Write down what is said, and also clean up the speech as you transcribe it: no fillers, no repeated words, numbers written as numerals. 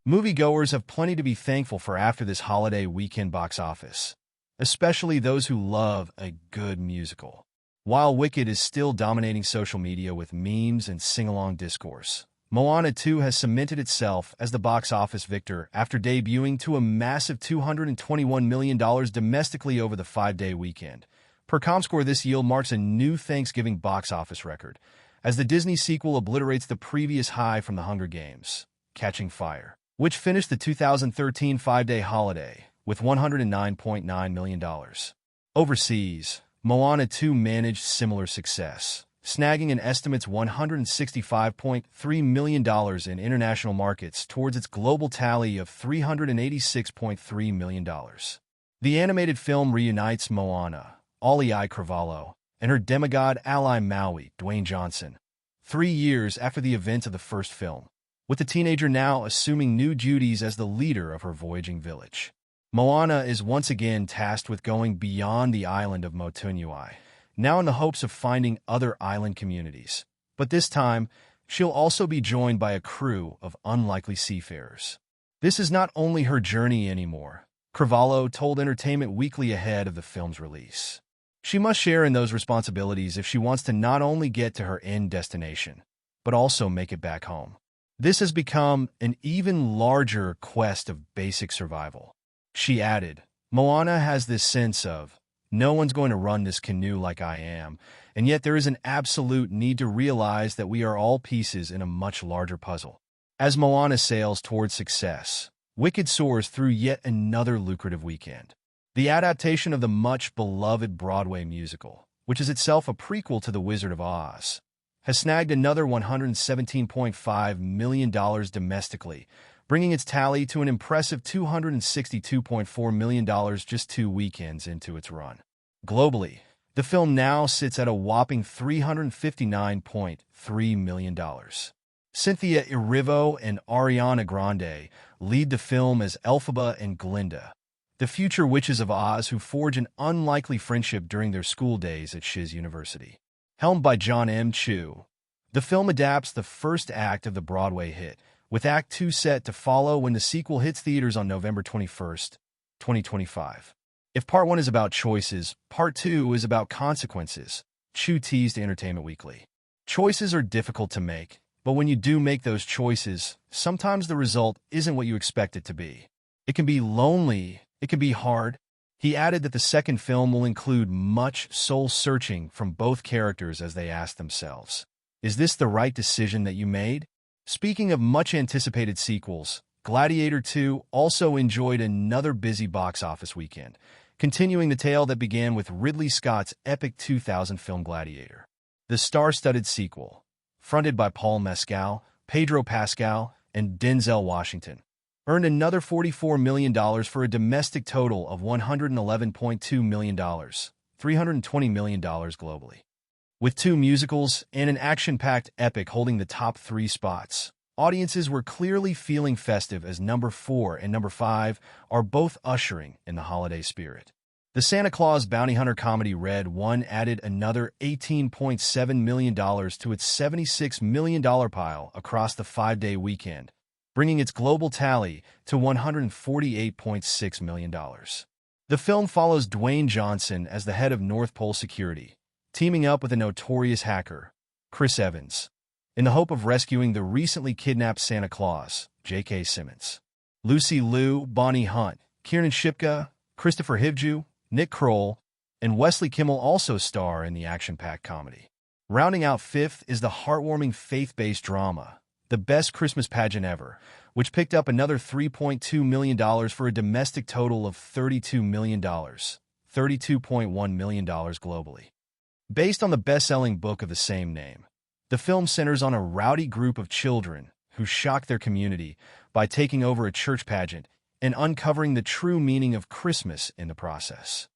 Moviegoers have plenty to be thankful for after this holiday weekend box office, especially those who love a good musical. While Wicked is still dominating social media with memes and sing-along discourse, Moana 2 has cemented itself as the box office victor after debuting to a massive $221 million domestically over the 5-day weekend. Per ComScore, this yield marks a new Thanksgiving box office record, as the Disney sequel obliterates the previous high from The Hunger Games, Catching Fire, which finished the 2013 5-day holiday with $109.9 million. Overseas, Moana 2 managed similar success, snagging an estimated $165.3 million in international markets towards its global tally of $386.3 million. The animated film reunites Moana, Ollie Cravalho, and her demigod ally Maui, Dwayne Johnson, 3 years after the events of the first film, with the teenager now assuming new duties as the leader of her voyaging village. Moana is once again tasked with going beyond the island of Motunui, now in the hopes of finding other island communities. But this time, she'll also be joined by a crew of unlikely seafarers. This is not only her journey anymore, Cravalho told Entertainment Weekly ahead of the film's release. She must share in those responsibilities if she wants to not only get to her end destination, but also make it back home. This has become an even larger quest of basic survival. She added, Moana has this sense of, no one's going to run this canoe like I am, and yet there is an absolute need to realize that we are all pieces in a much larger puzzle. As Moana sails towards success, Wicked soars through yet another lucrative weekend. The adaptation of the much-beloved Broadway musical, which is itself a prequel to The Wizard of Oz, has snagged another $117.5 million domestically, bringing its tally to an impressive $262.4 million just 2 weekends into its run. Globally, the film now sits at a whopping $359.3 million. Cynthia Erivo and Ariana Grande lead the film as Elphaba and Glinda, the future witches of Oz who forge an unlikely friendship during their school days at Shiz University. Helmed by John M. Chu, the film adapts the first act of the Broadway hit, with Act 2 set to follow when the sequel hits theaters on November 21st, 2025. If Part 1 is about choices, Part 2 is about consequences, Chu teased Entertainment Weekly. Choices are difficult to make, but when you do make those choices, sometimes the result isn't what you expect it to be. It can be lonely, it can be hard. He added that the second film will include much soul-searching from both characters as they ask themselves, is this the right decision that you made? Speaking of much-anticipated sequels, Gladiator 2 also enjoyed another busy box office weekend, continuing the tale that began with Ridley Scott's epic 2000 film Gladiator. The star-studded sequel, fronted by Paul Mescal, Pedro Pascal, and Denzel Washington, earned another $44 million for a domestic total of $111.2 million, $320 million globally. With 2 musicals and an action-packed epic holding the top 3 spots, audiences were clearly feeling festive as number 4 and number 5 are both ushering in the holiday spirit. The Santa Claus bounty hunter comedy Red One added another $18.7 million to its $76 million pile across the 5-day weekend, bringing its global tally to $148.6 million. The film follows Dwayne Johnson as the head of North Pole Security, teaming up with a notorious hacker, Chris Evans, in the hope of rescuing the recently kidnapped Santa Claus, J.K. Simmons. Lucy Liu, Bonnie Hunt, Kiernan Shipka, Christopher Hivju, Nick Kroll, and Wesley Kimmel also star in the action-packed comedy. Rounding out 5th is the heartwarming faith-based drama, The Best Christmas Pageant Ever, which picked up another $3.2 million for a domestic total of $32 million, $32.1 million globally. Based on the best-selling book of the same name, the film centers on a rowdy group of children who shock their community by taking over a church pageant and uncovering the true meaning of Christmas in the process.